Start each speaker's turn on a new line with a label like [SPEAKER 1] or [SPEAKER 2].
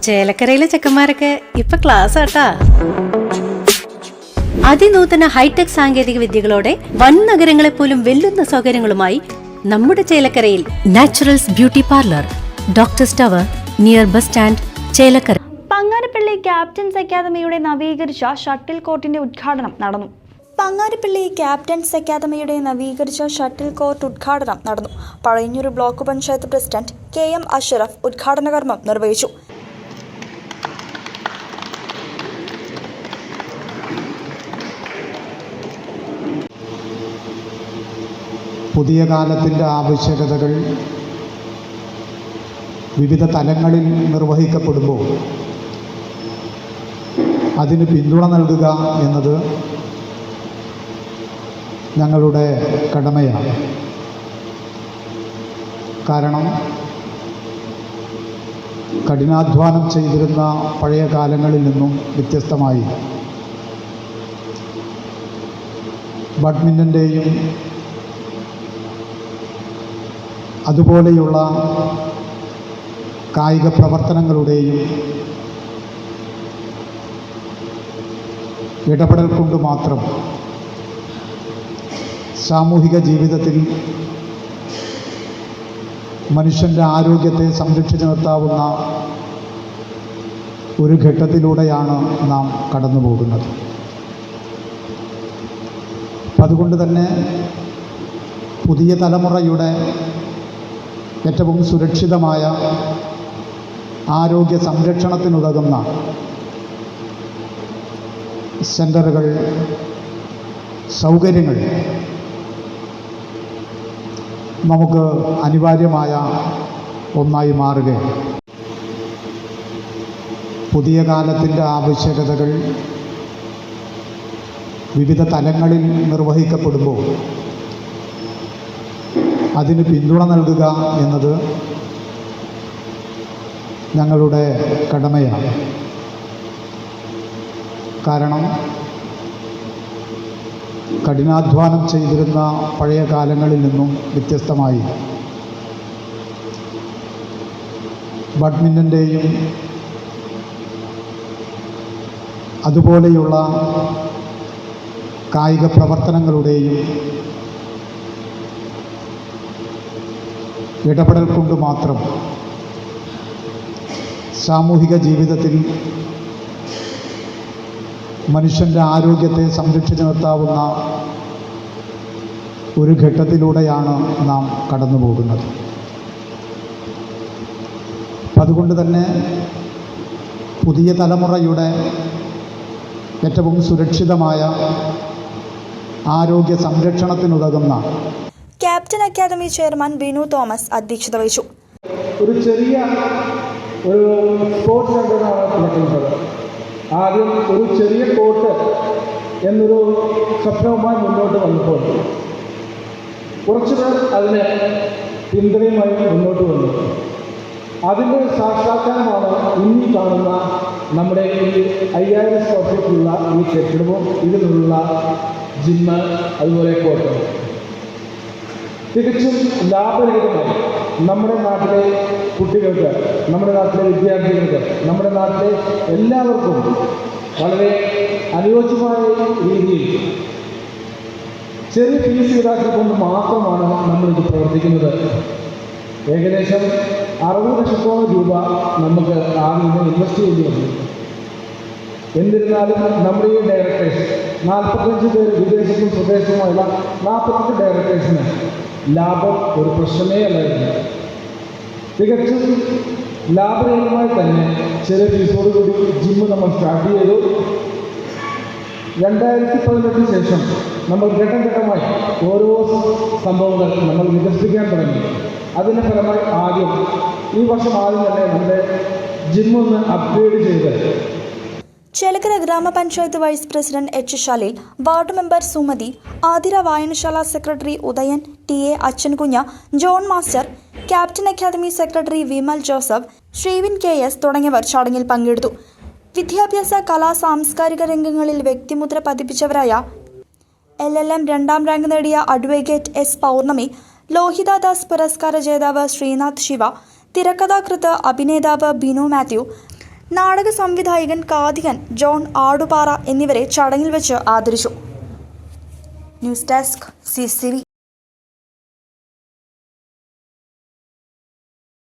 [SPEAKER 1] ചേലക്കരയിലെ ചെക്കന്മാരൊക്കെ ഇപ്പൊ ക്ലാസ് ആട്ടാ. അതിനൂതന ഹൈടെക് സാങ്കേതിക വിദ്യകളോടെ വൻ നഗരങ്ങളെ പോലും വെല്ലുന്ന സൗകര്യങ്ങളുമായി നമ്മുടെ ചേലക്കരയിൽ Naturals beauty parlour, doctors tower, near bus stand, Chelakkara.
[SPEAKER 2] Pangarappilly captains അക്കാദമിയുടെ നവീകരിച്ച ഷട്ടിൽ കോർട്ടിന്റെ ഉദ്ഘാടനം നടന്നു. പങ്ങാരപ്പള്ളി ക്യാപ്റ്റൻസ് അക്കാദമിയുടെ നവീകരിച്ച ഷട്ടിൽ കോർട്ട് ഉദ്ഘാടനം നടന്നു. Pazhayannur block panchayat president KM Ashraf ഉദ്ഘാടന കർമ്മം നിർവഹിച്ചു.
[SPEAKER 3] പുതിയ കാലത്തിൻ്റെ ആവശ്യകതകൾ വിവിധ തലങ്ങളിൽ നിർവഹിക്കപ്പെടുമ്പോൾ അതിന് പിന്തുണ നൽകുക എന്നത് ഞങ്ങളുടെ കടമയാണ്. കാരണം കഠിനാധ്വാനം ചെയ്തിരുന്ന പഴയ കാലങ്ങളിൽ നിന്നും വ്യത്യസ്തമായി ബാഡ്മിൻ്റൻ്റെയും അതുപോലെയുള്ള കായിക പ്രവർത്തനങ്ങളുടെയും ഇടപെടൽ കൊണ്ട് മാത്രം സാമൂഹിക ജീവിതത്തിൽ മനുഷ്യൻ്റെ ആരോഗ്യത്തെ സംരക്ഷിച്ചു നിർത്താവുന്ന ഒരു ഘട്ടത്തിലൂടെയാണ് നാം കടന്നു പോകുന്നത്. അതുകൊണ്ട് തന്നെ പുതിയ തലമുറയുടെ ഏറ്റവും സുരക്ഷിതമായ ആരോഗ്യ സംരക്ഷണത്തിനുതകുന്ന സെൻ്ററുകൾ, സൗകര്യങ്ങൾ നമുക്ക് അനിവാര്യമായ ഒന്നായി മാറുകയാണ്. പുതിയ കാലത്തിൻ്റെ ആവശ്യകതകൾ വിവിധ തലങ്ങളിൽ നിർവഹിക്കപ്പെടുമ്പോൾ അതിന് പിന്തുണ നൽകുക എന്നത് ഞങ്ങളുടെ കടമയാണ്. കാരണം കഠിനാധ്വാനം ചെയ്തിരുന്ന പഴയ കാലങ്ങളിൽ നിന്നും വ്യത്യസ്തമായി ബാഡ്മിൻ്റൻ്റെയും അതുപോലെയുള്ള കായിക പ്രവർത്തനങ്ങളുടെയും ഇടപെടൽ കൊണ്ട് മാത്രം സാമൂഹിക ജീവിതത്തിൽ മനുഷ്യൻ്റെ ആരോഗ്യത്തെ സംരക്ഷിച്ചു നിർത്താവുന്ന ഒരു ഘട്ടത്തിലൂടെയാണ് നാം കടന്നു പോകുന്നത്. അതുകൊണ്ട് തന്നെ പുതിയ തലമുറയുടെ ഏറ്റവും സുരക്ഷിതമായ ആരോഗ്യ സംരക്ഷണത്തിനുതകുന്ന
[SPEAKER 2] captain academy chairman Binu Thomas അധ്യക്ഷത വഹിച്ചു.
[SPEAKER 4] ഒരു ചെറിയ സ്പോർട്സ് സെൻ്ററാണ് നടക്കുന്നത്. ആദ്യം ഒരു ചെറിയ കോർട്ട് എന്നൊരു സ്വപ്നവുമായി മുന്നോട്ട് വന്നപ്പോൾ കുറച്ചുപേർ അതിന് പിന്തുണയുമായി മുന്നോട്ട് വന്നു. അതിൻ്റെ സാക്ഷാത്കാരമാണ് ഇനി കാണുന്ന നമ്മുടെ ഈ 5000 സ്ക്വയർ ഫീറ്റിലുള്ള ഈ കെട്ടിടവും ഇതിലുള്ള ജിമ്മ്, അതുപോലെ കോർട്ട് തികച്ചും ലാഭരഹിതമായി നമ്മുടെ നാട്ടിലെ കുട്ടികൾക്ക്, നമ്മുടെ നാട്ടിലെ വിദ്യാർത്ഥികൾക്ക്, നമ്മുടെ നാട്ടിലെ എല്ലാവർക്കും വളരെ അനുയോജ്യമായ രീതിയിൽ ചെറിയ ഫീസ് ഈടാക്കിക്കൊണ്ട് മാത്രമാണ് നമ്മളിത് പ്രവർത്തിക്കുന്നത്. ഏകദേശം 60 ലക്ഷത്തോളം രൂപ നമുക്ക് ആദ്യം ഇൻവെസ്റ്റ് ചെയ്യേണ്ടി വന്നു. എന്നിരുന്നാലും നമ്മുടെ ഈ ഡയറക്ടേഴ്സ് 45 പേര് വിദേശത്തും സ്വദേശത്തുമുള്ള 48 ഡയറക്ടേഴ്സിന് ലാഭം ഒരു പ്രശ്നമേ അല്ലായിരുന്നു. തികച്ചും ലാഭരഹിതമായി തന്നെ ചെറിയ ഫീസോടുകൂടി ജിമ്മ് നമ്മൾ സ്റ്റാർട്ട് ചെയ്തു. 2018 ശേഷം നമ്മൾ ഘട്ടം ഘട്ടമായി ഓരോ സംഭവങ്ങൾ നമ്മൾ വികസിപ്പിക്കാൻ തുടങ്ങി. അതിൻ്റെ ഫലമായി ആദ്യം ഈ വർഷം ആദ്യം തന്നെ നമ്മുടെ ജിമ്മൊന്ന് അപ്ഗ്രേഡ് ചെയ്ത്
[SPEAKER 2] ചേലക്കര ഗ്രാമപഞ്ചായത്ത് vice president H. Shaleel, ward member Sumathi, Athira വായനശാല secretary Udayan, TA Achankunju, John master, captain academy secretary Vimal Joseph, Sreevin KS തുടങ്ങിയവർ ചടങ്ങിൽ പങ്കെടുത്തു. വിദ്യാഭ്യാസ, കലാ, സാംസ്കാരിക രംഗങ്ങളിൽ വ്യക്തിമുദ്ര പതിപ്പിച്ചവരായ LLM 2ാം റാങ്ക് നേടിയ അഡ്വക്കേറ്റ് S. പൗർണമി, ലോഹിതാദാസ് പുരസ്കാര ജേതാവ് ശ്രീനാഥ് ശിവ, തിരക്കഥാകൃത്ത് അഭിനേതാവ് ബിനു മാത്യു, നാടക സംവിധായകൻ കാതികൻ, ജോൺ ആടുപാറ എന്നിവരെ ചടങ്ങിൽ വെച്ച് ആദരിച്ചു. News desk CCV.